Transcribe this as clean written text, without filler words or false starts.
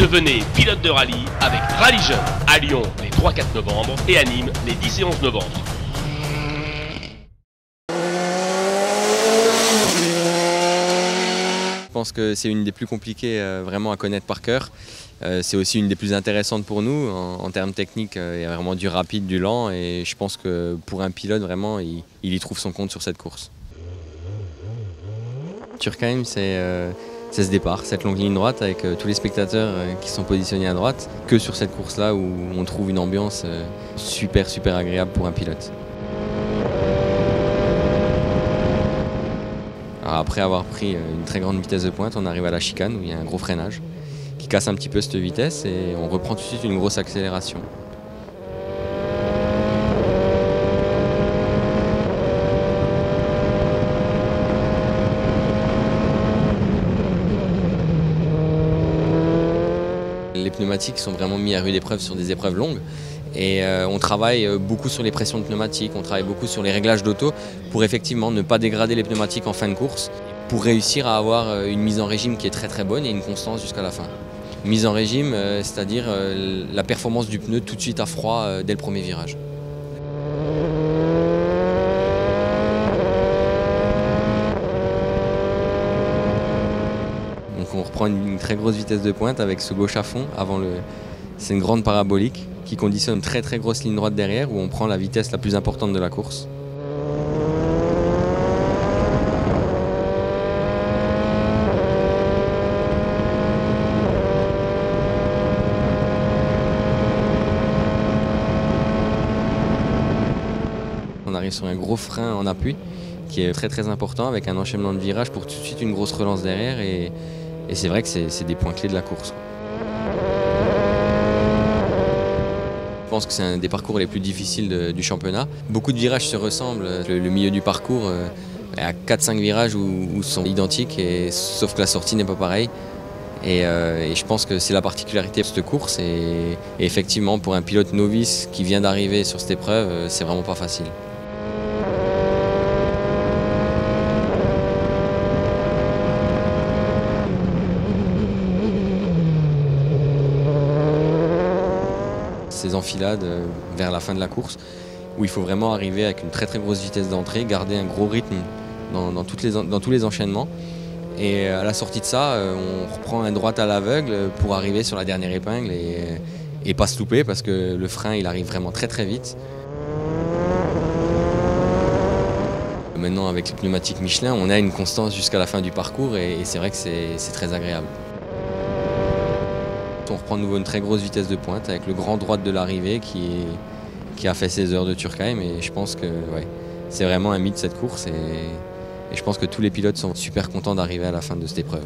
Devenez pilote de rallye avec Rallye Jeune à Lyon les 3-4 novembre et à Nîmes les 10 et 11 novembre. Je pense que c'est une des plus compliquées vraiment à connaître par cœur. C'est aussi une des plus intéressantes pour nous. En termes techniques, il y a vraiment du rapide, du lent et je pense que pour un pilote, vraiment, il y trouve son compte sur cette course. Turkheim, c'est ce départ, cette longue ligne droite avec tous les spectateurs qui sont positionnés à droite, que sur cette course-là où on trouve une ambiance super agréable pour un pilote. Alors après avoir pris une très grande vitesse de pointe, on arrive à la chicane où il y a un gros freinage qui casse un petit peu cette vitesse et on reprend tout de suite une grosse accélération. Les pneumatiques sont vraiment mis à rude épreuve sur des épreuves longues et on travaille beaucoup sur les pressions de pneumatiques, on travaille beaucoup sur les réglages d'auto pour effectivement ne pas dégrader les pneumatiques en fin de course pour réussir à avoir une mise en régime qui est très bonne et une constance jusqu'à la fin. Mise en régime, c'est-à-dire la performance du pneu tout de suite à froid dès le premier virage. Donc on reprend une très grosse vitesse de pointe avec ce gauche à fond avant le. C'est une grande parabolique qui conditionne une très grosse ligne droite derrière où on prend la vitesse la plus importante de la course. On arrive sur un gros frein en appui qui est très important avec un enchaînement de virages pour tout de suite une grosse relance derrière et c'est vrai que c'est des points clés de la course. Je pense que c'est un des parcours les plus difficiles du championnat. Beaucoup de virages se ressemblent. Le milieu du parcours, il y a 4-5 virages où sont identiques, sauf que la sortie n'est pas pareille. Et je pense que c'est la particularité de cette course. Et effectivement, pour un pilote novice qui vient d'arriver sur cette épreuve, c'est vraiment pas facile. Ces enfilades vers la fin de la course où il faut vraiment arriver avec une très grosse vitesse d'entrée, garder un gros rythme dans tous les enchaînements et à la sortie de ça on reprend un droite à l'aveugle pour arriver sur la dernière épingle et pas se louper parce que le frein il arrive vraiment très vite. Maintenant avec les pneumatiques Michelin on a une constance jusqu'à la fin du parcours et c'est vrai que c'est très agréable. On reprend de nouveau une très grosse vitesse de pointe avec le grand droite de l'arrivée qui a fait ses heures de Turkheim et je pense que ouais, c'est vraiment un mythe cette course et je pense que tous les pilotes sont super contents d'arriver à la fin de cette épreuve.